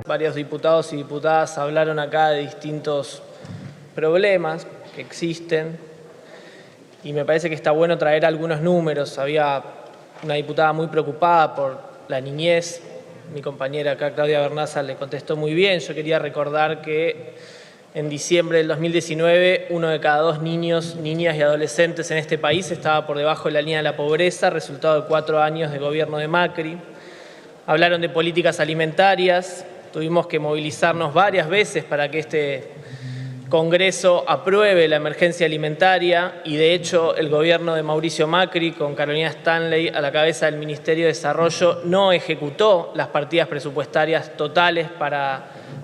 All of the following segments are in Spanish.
Varios diputados y diputadas hablaron acá de distintos problemas que existen y me parece que está bueno traer algunos números. Había una diputada muy preocupada por la niñez. Mi compañera acá, Claudia Bernaza, le contestó muy bien. Yo quería recordar que en diciembre del 2019, 1 de cada 2 niños, niñas y adolescentes en este país estaba por debajo de la línea de la pobreza, resultado de 4 años de gobierno de Macri. Hablaron de políticas alimentarias. Tuvimos que movilizarnos varias veces para que este Congreso apruebe la emergencia alimentaria y, de hecho, el gobierno de Mauricio Macri, con Carolina Stanley a la cabeza del Ministerio de Desarrollo, no ejecutó las partidas presupuestarias totales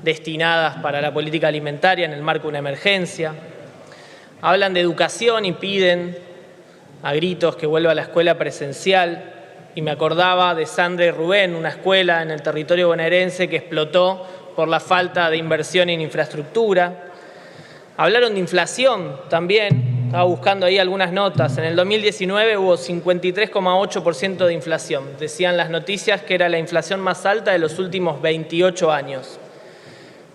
destinadas para la política alimentaria en el marco de una emergencia. Hablan de educación y piden a gritos que vuelva a la escuela presencial. Y me acordaba de Sandra y Rubén, una escuela en el territorio bonaerense que explotó por la falta de inversión en infraestructura. Hablaron de inflación también, estaba buscando ahí algunas notas. En el 2019 hubo 53,8% de inflación. Decían las noticias que era la inflación más alta de los últimos 28 años.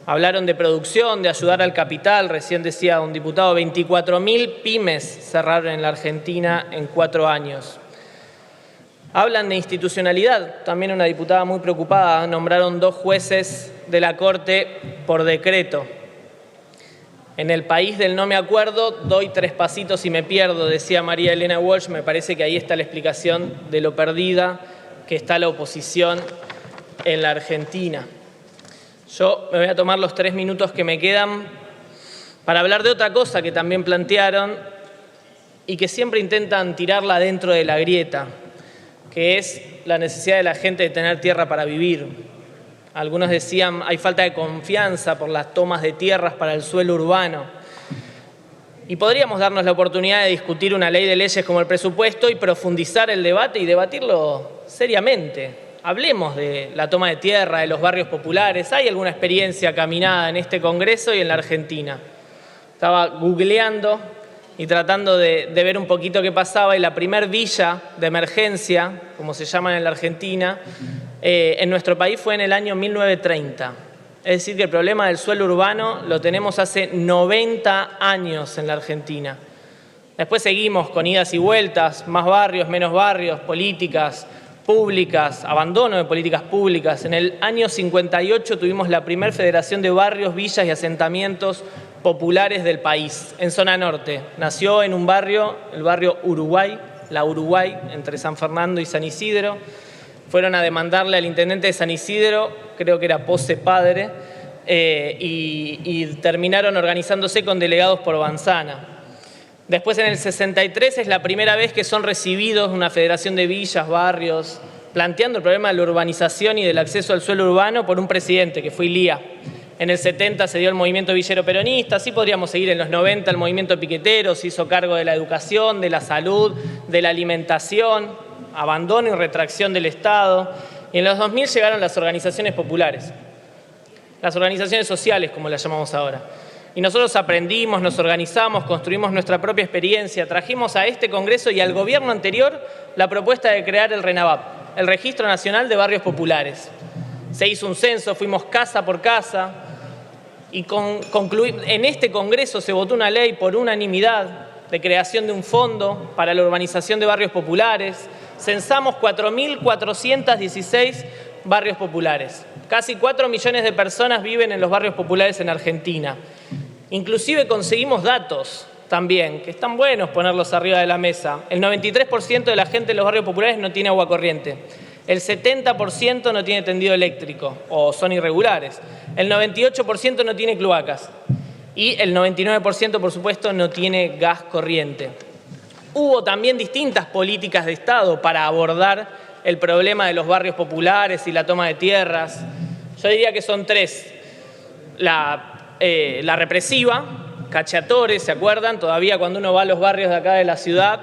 Hablaron de producción, de ayudar al capital. Recién decía un diputado, 24.000 pymes cerraron en la Argentina en 4 años. Hablan de institucionalidad, también una diputada muy preocupada. Nombraron 2 jueces de la Corte por decreto. En el país del no me acuerdo, doy 3 pasitos y me pierdo, decía María Elena Walsh. Me parece que ahí está la explicación de lo perdida que está la oposición en la Argentina. Yo me voy a tomar los 3 minutos que me quedan para hablar de otra cosa que también plantearon y que siempre intentan tirarla dentro de la grieta, que es la necesidad de la gente de tener tierra para vivir. Algunos decían hay falta de confianza por las tomas de tierras para el suelo urbano. Y podríamos darnos la oportunidad de discutir una ley de leyes como el presupuesto y profundizar el debate y debatirlo seriamente. Hablemos de la toma de tierra, de los barrios populares. Hay alguna experiencia caminada en este Congreso y en la Argentina. Estaba googleando y tratando de ver un poquito qué pasaba, y la primer villa de emergencia, como se llaman en la Argentina, en nuestro país fue en el año 1930. Es decir, que el problema del suelo urbano lo tenemos hace 90 años en la Argentina. Después seguimos con idas y vueltas, más barrios, menos barrios, políticas públicas, abandono de políticas públicas. En el año 58 tuvimos la primera federación de barrios, villas y asentamientos populares del país, en zona norte. Nació en un barrio, el barrio Uruguay, la Uruguay, entre San Fernando y San Isidro. Fueron a demandarle al intendente de San Isidro, creo que era Pose Padre, y terminaron organizándose con delegados por Banzana. Después, en el 63, es la primera vez que son recibidos una federación de villas, barrios, planteando el problema de la urbanización y del acceso al suelo urbano por un presidente, que fue Ilía. En el 70 se dio el movimiento villero peronista. Así podríamos seguir. En los 90 el movimiento piquetero se hizo cargo de la educación, de la salud, de la alimentación, abandono y retracción del Estado. Y en los 2000 llegaron las organizaciones populares, las organizaciones sociales, como las llamamos ahora. Y nosotros aprendimos, nos organizamos, construimos nuestra propia experiencia. Trajimos a este Congreso y al gobierno anterior la propuesta de crear el RENAVAP, el Registro Nacional de Barrios Populares. Se hizo un censo, fuimos casa por casa y en este Congreso se votó una ley por unanimidad de creación de un fondo para la urbanización de barrios populares. Censamos 4.416 barrios populares. Casi 4 millones de personas viven en los barrios populares en Argentina. Inclusive conseguimos datos también, que están buenos ponerlos arriba de la mesa. El 93% de la gente en los barrios populares no tiene agua corriente. El 70% no tiene tendido eléctrico o son irregulares. El 98% no tiene cloacas. Y el 99%, por supuesto, no tiene gas corriente. Hubo también distintas políticas de Estado para abordar el problema de los barrios populares y la toma de tierras. Yo diría que son 3. La represiva, Cacciatore, ¿se acuerdan? Todavía cuando uno va a los barrios de acá de la ciudad,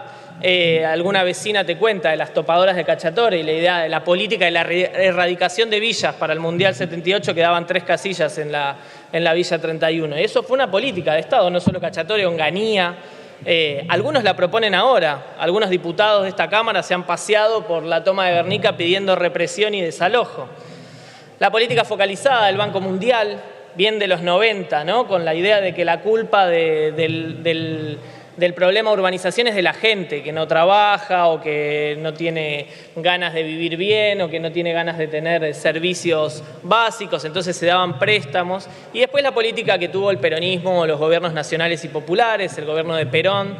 alguna vecina te cuenta de las topadoras de Cacciatore y la idea de la política de la erradicación de villas para el Mundial 78, que daban 3 casillas en la Villa 31. Y eso fue una política de Estado, no solo Cacciatore, Onganía. Algunos la proponen ahora. Algunos diputados de esta Cámara se han paseado por la toma de Guernica pidiendo represión y desalojo. La política focalizada del Banco Mundial, bien de los 90, ¿no? Con la idea de que la culpa del problema de urbanización es de la gente, que no trabaja o que no tiene ganas de vivir bien o que no tiene ganas de tener servicios básicos, entonces se daban préstamos. Y después la política que tuvo el peronismo, los gobiernos nacionales y populares, el gobierno de Perón,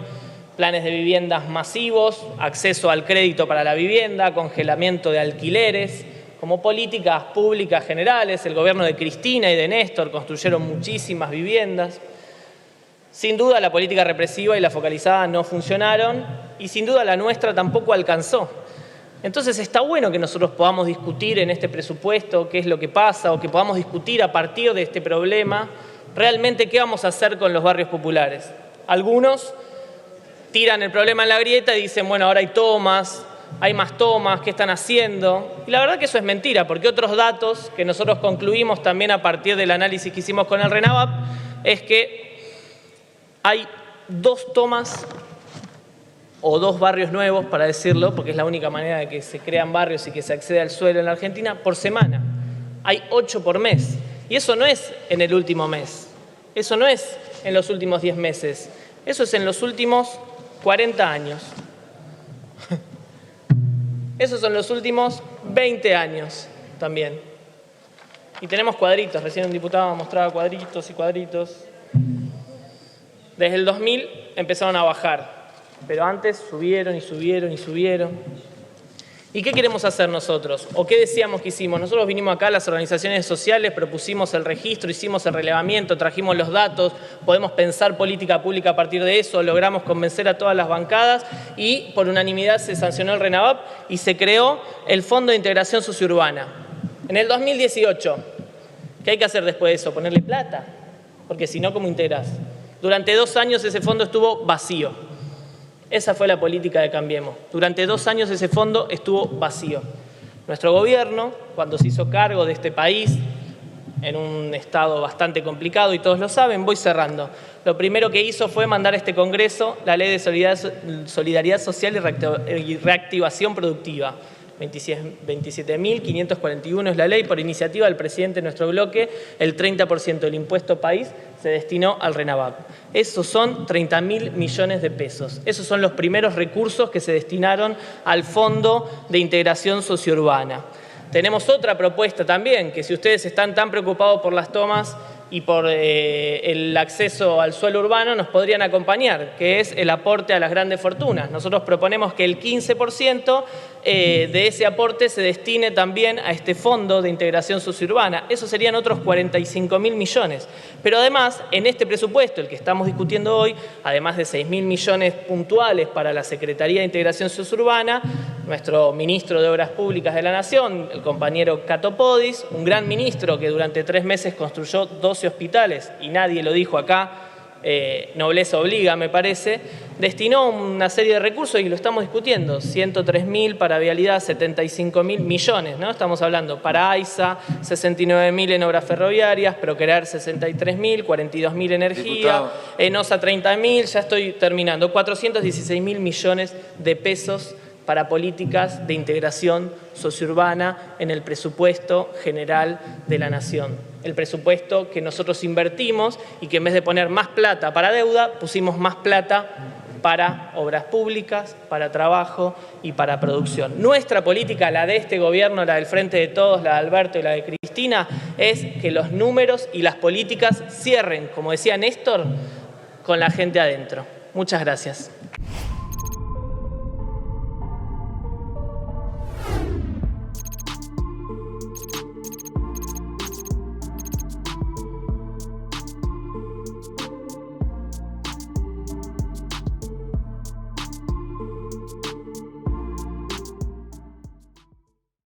planes de viviendas masivos, acceso al crédito para la vivienda, congelamiento de alquileres. Como políticas públicas generales, el gobierno de Cristina y de Néstor construyeron muchísimas viviendas. Sin duda la política represiva y la focalizada no funcionaron y sin duda la nuestra tampoco alcanzó. Entonces está bueno que nosotros podamos discutir en este presupuesto qué es lo que pasa o que podamos discutir a partir de este problema realmente qué vamos a hacer con los barrios populares. Algunos tiran el problema en la grieta y dicen, bueno, ahora hay más tomas, ¿qué están haciendo? Y la verdad que eso es mentira, porque otros datos que nosotros concluimos también a partir del análisis que hicimos con el RENAVAP es que hay 2 tomas o 2 barrios nuevos, para decirlo, porque es la única manera de que se crean barrios y que se acceda al suelo en la Argentina, por semana. Hay 8 por mes. Y eso no es en el último mes. Eso no es en los últimos 10 meses. Eso es en los últimos 40 años. Esos son los últimos 20 años también. Y tenemos cuadritos. Recién un diputado mostraba cuadritos y cuadritos. Desde el 2000 empezaron a bajar, pero antes subieron y subieron y subieron. ¿Y qué queremos hacer nosotros? ¿O qué decíamos que hicimos? Nosotros vinimos acá a las organizaciones sociales, propusimos el registro, hicimos el relevamiento, trajimos los datos, podemos pensar política pública a partir de eso, logramos convencer a todas las bancadas y por unanimidad se sancionó el RENAVAP y se creó el Fondo de Integración Sociourbana. En el 2018, ¿qué hay que hacer después de eso? Ponerle plata, porque si no, ¿cómo integrás? Durante 2 años ese fondo estuvo vacío. Esa fue la política de Cambiemos. Durante 2 años ese fondo estuvo vacío. Nuestro gobierno, cuando se hizo cargo de este país, en un estado bastante complicado, y todos lo saben, voy cerrando. Lo primero que hizo fue mandar a este Congreso la Ley de Solidaridad Social y Reactivación Productiva. 27.541 es la ley, por iniciativa del presidente de nuestro bloque, el 30% del impuesto país se destinó al RENAVAP. Esos son 30.000 millones de pesos. Esos son los primeros recursos que se destinaron al Fondo de Integración Sociourbana. Tenemos otra propuesta también, que si ustedes están tan preocupados por las tomas y por el acceso al suelo urbano, nos podrían acompañar, que es el aporte a las grandes fortunas. Nosotros proponemos que el 15% de ese aporte se destine también a este Fondo de Integración Sociourbana. Eso serían otros 45.000 millones. Pero además, en este presupuesto, el que estamos discutiendo hoy, además de 6.000 millones puntuales para la Secretaría de Integración Sociourbana, nuestro ministro de Obras Públicas de la Nación, el compañero Cato Podis, un gran ministro que durante 3 meses construyó 12 hospitales, y nadie lo dijo acá, nobleza obliga, me parece, destinó una serie de recursos y lo estamos discutiendo, 103.000 para vialidad, 75.000 millones, ¿no? Estamos hablando para AISA, 69.000 en obras ferroviarias, Procrear 63.000, 42.000 energía, ENOSA 30.000, ya estoy terminando, 416.000 millones de pesos para políticas de integración sociourbana en el presupuesto general de la Nación. El presupuesto que nosotros invertimos y que en vez de poner más plata para deuda, pusimos más plata para obras públicas, para trabajo y para producción. Nuestra política, la de este gobierno, la del Frente de Todos, la de Alberto y la de Cristina, es que los números y las políticas cierren, como decía Néstor, con la gente adentro. Muchas gracias.